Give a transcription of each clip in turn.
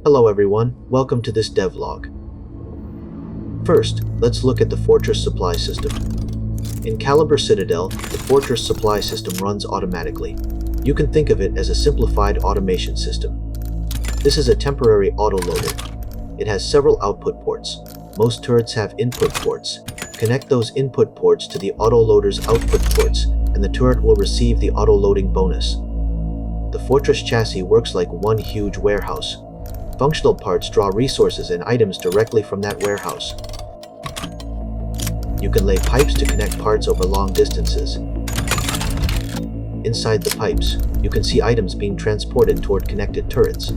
Hello everyone, welcome to this devlog. First, let's look at the fortress supply system. In Caliber Citadel, the fortress supply system runs automatically. You can think of it as a simplified automation system. This is a temporary autoloader. It has several output ports. Most turrets have input ports. Connect those input ports to the autoloader's output ports, and the turret will receive the autoloading bonus. The fortress chassis works like one huge warehouse. Functional parts draw resources and items directly from that warehouse. You can lay pipes to connect parts over long distances. Inside the pipes, you can see items being transported toward connected turrets.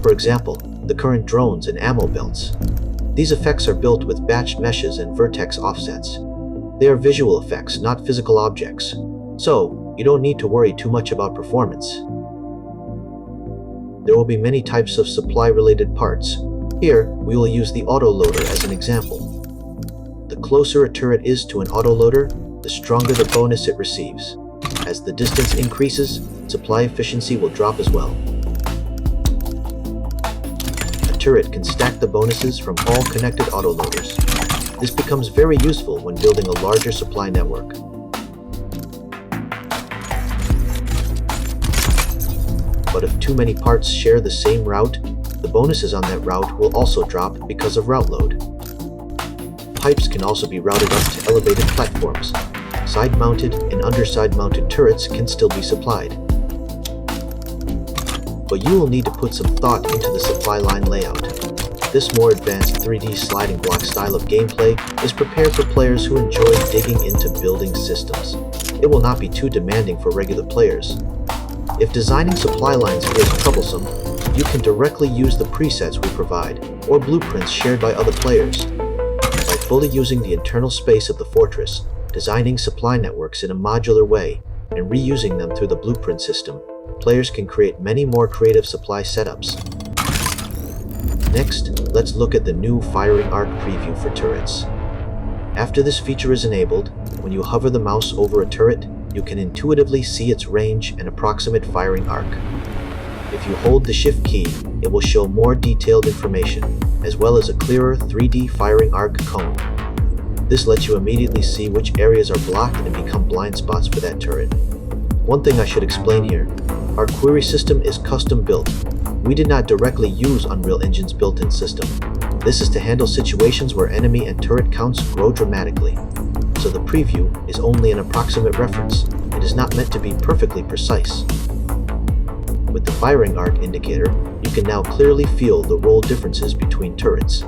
For example, the current drones and ammo belts. These effects are built with batched meshes and vertex offsets. They are visual effects, not physical objects. So, you don't need to worry too much about performance. There will be many types of supply-related parts. Here, we will use the autoloader as an example. The closer a turret is to an autoloader, the stronger the bonus it receives. As the distance increases, supply efficiency will drop as well. A turret can stack the bonuses from all connected autoloaders. This becomes very useful when building a larger supply network. But if too many parts share the same route, the bonuses on that route will also drop because of route load. Pipes can also be routed up to elevated platforms. Side-mounted and underside-mounted turrets can still be supplied. But you will need to put some thought into the supply line layout. This more advanced 3D sliding block style of gameplay is prepared for players who enjoy digging into building systems. It will not be too demanding for regular players. If designing supply lines feels troublesome, you can directly use the presets we provide, or blueprints shared by other players. By fully using the internal space of the fortress, designing supply networks in a modular way, and reusing them through the blueprint system, players can create many more creative supply setups. Next, let's look at the new firing arc preview for turrets. After this feature is enabled, when you hover the mouse over a turret, you can intuitively see its range and approximate firing arc. If you hold the Shift key, it will show more detailed information, as well as a clearer 3D firing arc cone. This lets you immediately see which areas are blocked and become blind spots for that turret. One thing I should explain here, our query system is custom built. We did not directly use Unreal Engine's built-in system. This is to handle situations where enemy and turret counts grow dramatically. So the preview is only an approximate reference. It is not meant to be perfectly precise. With the firing arc indicator, you can now clearly feel the roll differences between turrets.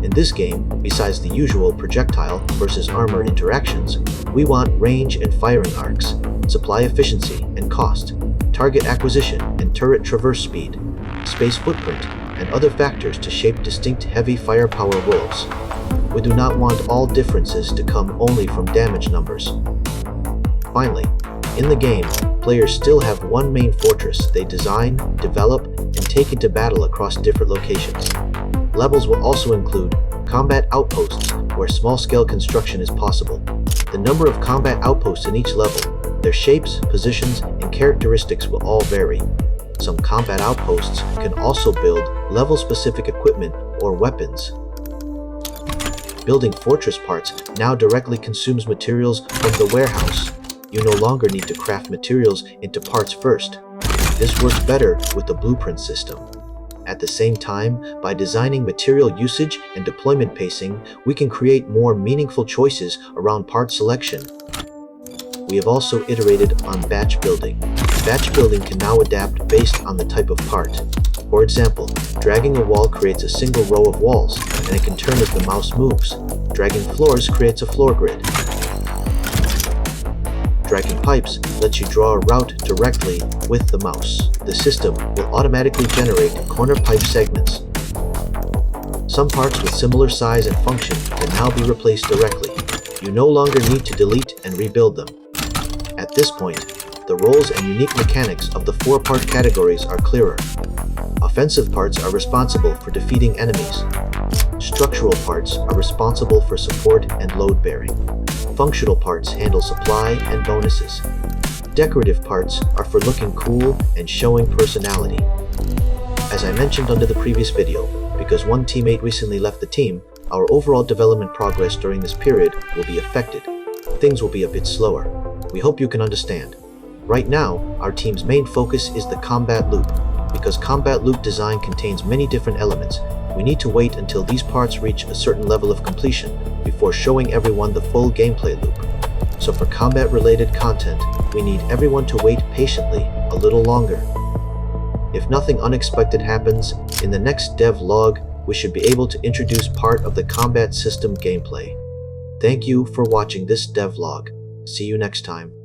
In this game, besides the usual projectile versus armor interactions, we want range and firing arcs, supply efficiency and cost, target acquisition and turret traverse speed, space footprint, and other factors to shape distinct heavy firepower rolls. We do not want all differences to come only from damage numbers. Finally, in the game, players still have one main fortress they design, develop, and take into battle across different locations. Levels will also include combat outposts, where small-scale construction is possible. The number of combat outposts in each level, their shapes, positions, and characteristics will all vary. Some combat outposts can also build level-specific equipment or weapons. Building fortress parts now directly consumes materials from the warehouse. You no longer need to craft materials into parts first. This works better with the blueprint system. At the same time, by designing material usage and deployment pacing, we can create more meaningful choices around part selection. We have also iterated on batch building. Batch building can now adapt based on the type of part. For example, dragging a wall creates a single row of walls, and it can turn as the mouse moves. Dragging floors creates a floor grid. Dragging pipes lets you draw a route directly with the mouse. The system will automatically generate corner pipe segments. Some parts with similar size and function can now be replaced directly. You no longer need to delete and rebuild them. At this point, the roles and unique mechanics of the 4 part categories are clearer. Offensive parts are responsible for defeating enemies. Structural parts are responsible for support and load bearing. Functional parts handle supply and bonuses. Decorative parts are for looking cool and showing personality. As I mentioned under the previous video, because one teammate recently left the team, our overall development progress during this period will be affected. Things will be a bit slower. We hope you can understand. Right now, our team's main focus is the combat loop. Because combat loop design contains many different elements, we need to wait until these parts reach a certain level of completion before showing everyone the full gameplay loop. So for combat-related content, we need everyone to wait patiently a little longer. If nothing unexpected happens, in the next devlog, we should be able to introduce part of the combat system gameplay. Thank you for watching this devlog. See you next time.